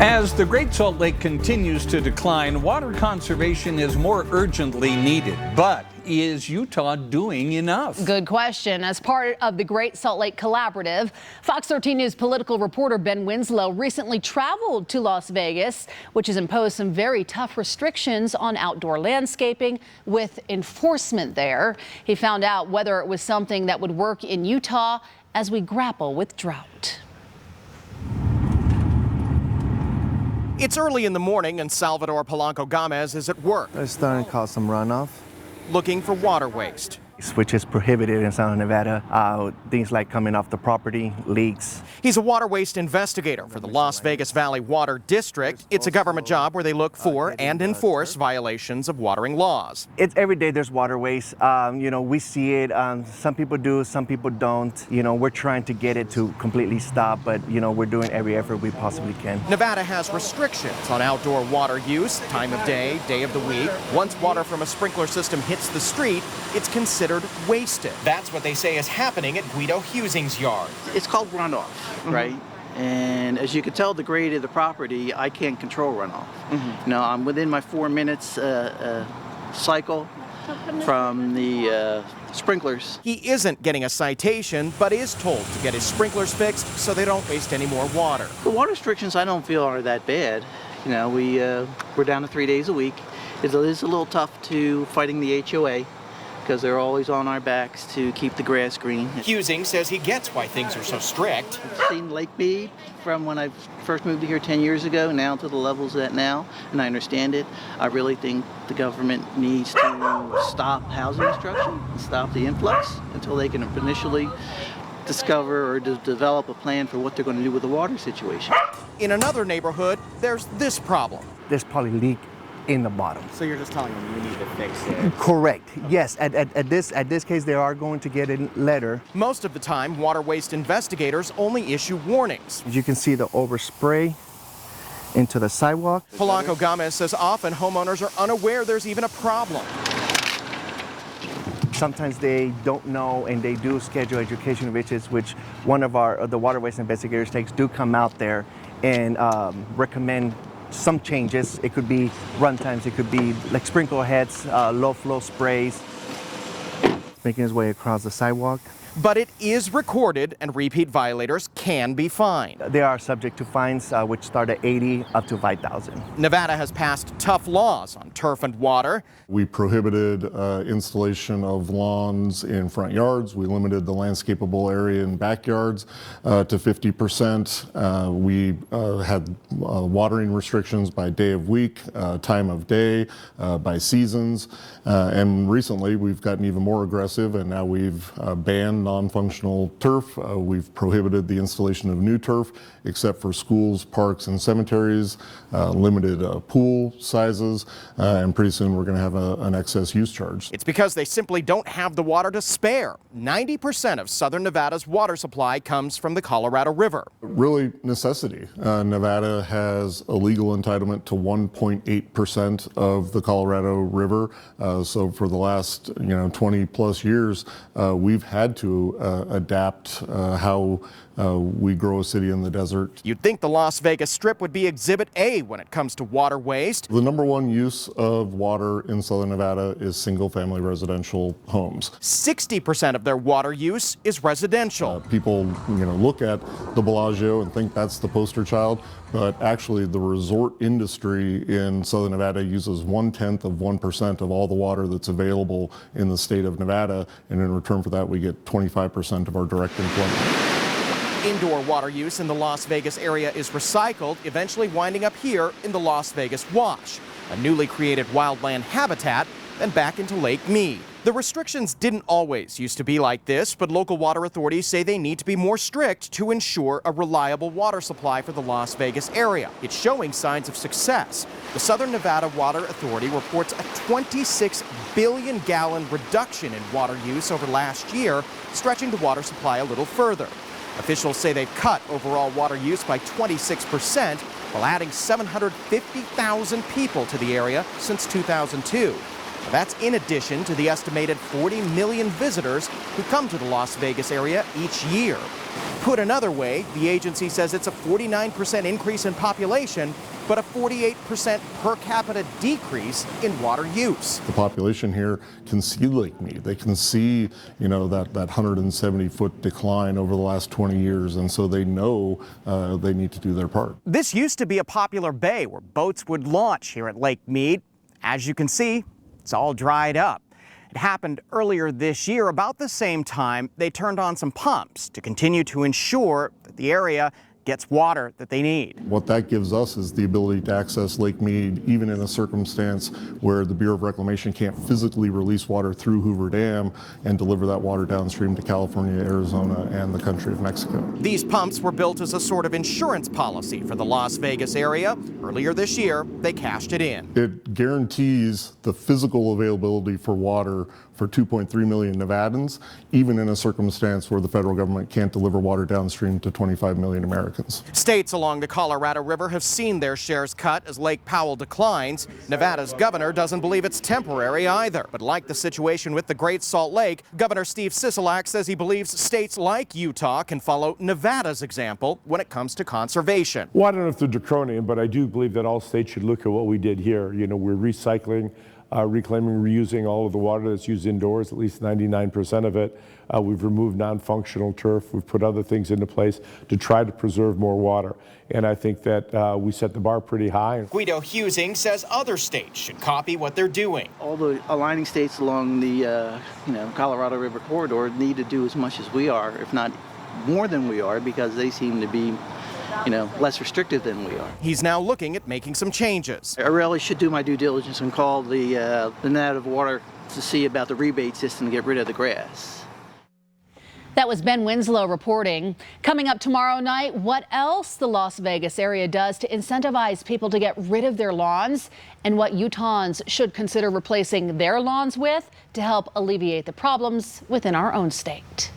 As the Great Salt Lake continues to decline, water conservation is more urgently needed. But is Utah doing enough? Good question. As part of the Great Salt Lake Collaborative, Fox 13 News political reporter Ben Winslow recently traveled to Las Vegas, which has imposed some very tough restrictions on outdoor landscaping with enforcement there. He found out whether it was something that would work in Utah as we grapple with drought. It's early in the morning and Salvador Polanco Gomez is at work. It's starting to cause some runoff. Looking for water waste. Which is prohibited in Southern Nevada. Things like coming off the property, leaks. He's a water waste investigator for the Las Vegas Valley Water District. It's a government job where they look for and enforce violations of watering laws. It's every day there's water waste. We see it. Some people do, some people don't. We're trying to get it to completely stop, but we're doing every effort we possibly can. Nevada has restrictions on outdoor water use, time of day, day of the week. Once water from a sprinkler system hits the street, it's considered wasted. That's what they say is happening at Guido Husing's yard. It's called runoff, right? And as you can tell, the grade of the property, I can't control runoff. I'm within my 4 minutes cycle from the sprinklers. He isn't getting a citation, but is told to get his sprinklers fixed so they don't waste any more water. The water restrictions I don't feel are that bad. We're down to 3 days a week. It is a little tough to fighting the HOA, because they're always on our backs to keep the grass green. Husing says he gets why things are so strict. I've seen Lake Mead from when I first moved here 10 years ago, now to the levels at now, and I understand it. I really think the government needs to stop housing construction, stop the influx until they can initially discover or develop a plan for what they're going to do with the water situation. In another neighborhood, there's this problem. There's probably leak in the bottom. So you're just telling them you need to fix it? Correct. Yes. At this case, they are going to get a letter. Most of the time, water waste investigators only issue warnings. You can see the overspray into the sidewalk. Polanco Gomez says often homeowners are unaware there's even a problem. Sometimes they don't know, and they do schedule education visits, which one of the water waste investigators do come out there and recommend some changes. It could be run times, it could be like sprinkler heads, low flow sprays, making his way across the sidewalk. But it is recorded and repeat violators can be fined. They are subject to fines which start at $80 up to $5,000. Nevada has passed tough laws on turf and water. We prohibited installation of lawns in front yards. We limited the landscapable area in backyards to 50%. We had watering restrictions by day of week, time of day, by seasons. And recently we've gotten even more aggressive, and now we've banned non-functional turf. We've prohibited the installation of new turf except for schools, parks, and cemeteries, limited pool sizes, and pretty soon we're going to have an excess use charge. It's because they simply don't have the water to spare. 90% of southern Nevada's water supply comes from the Colorado River. Really necessity. Nevada has a legal entitlement to 1.8% of the Colorado River. So for the last 20 plus years, we've had to adapt how we grow a city in the desert. You'd think the Las Vegas Strip would be Exhibit A when it comes to water waste. The number one use of water in southern Nevada is single-family residential homes. 60% of their water use is residential. People, look at the Bellagio and think that's the poster child, but actually the resort industry in southern Nevada uses 1/10% of all the water that's available in the state of Nevada, and in return for that we get 25% of our direct employment. Indoor water use in the Las Vegas area is recycled, eventually winding up here in the Las Vegas Wash, a newly created wildland habitat, and back into Lake Mead. The restrictions didn't always used to be like this, but local water authorities say they need to be more strict to ensure a reliable water supply for the Las Vegas area. It's showing signs of success. The Southern Nevada Water Authority reports a 26 billion gallon reduction in water use over last year, stretching the water supply a little further. Officials say they've cut overall water use by 26%, while adding 750,000 people to the area since 2002. That's in addition to the estimated 40 million visitors who come to the Las Vegas area each year. Put another way, the agency says it's a 49% increase in population, but a 48% per capita decrease in water use. The population here can see Lake Mead. They can see, that 170-foot decline over the last 20 years, and so they know they need to do their part. This used to be a popular bay where boats would launch here at Lake Mead. As you can see, it's all dried up. It happened earlier this year. About the same time, they turned on some pumps to continue to ensure that the area gets water that they need. What that gives us is the ability to access Lake Mead even in a circumstance where the Bureau of Reclamation can't physically release water through Hoover Dam and deliver that water downstream to California, Arizona, and the country of Mexico. These pumps were built as a sort of insurance policy for the Las Vegas area. Earlier this year, they cashed it in. It guarantees the physical availability for water for 2.3 million Nevadans, even in a circumstance where the federal government can't deliver water downstream to 25 million Americans. States along the Colorado River have seen their shares cut as Lake Powell declines. Nevada's governor doesn't believe it's temporary either. But like the situation with the Great Salt Lake, Governor Steve Sisolak says he believes states like Utah can follow Nevada's example when it comes to conservation. Well, I don't know if they're draconian, but I do believe that all states should look at what we did here. We're recycling, reclaiming, reusing all of the water that's used indoors, at least 99% of it. We've removed non-functional turf. We've put other things into place to try to preserve more water. And I think that we set the bar pretty high. Guido Husing says other states should copy what they're doing. All the aligning states along the Colorado River corridor need to do as much as we are, if not more than we are, because they seem to be less restrictive than we are. He's now looking at making some changes. I really should do my due diligence and call the Native Water to see about the rebate system to get rid of the grass. That was Ben Winslow reporting. Coming up tomorrow night, what else the Las Vegas area does to incentivize people to get rid of their lawns and what Utahns should consider replacing their lawns with to help alleviate the problems within our own state.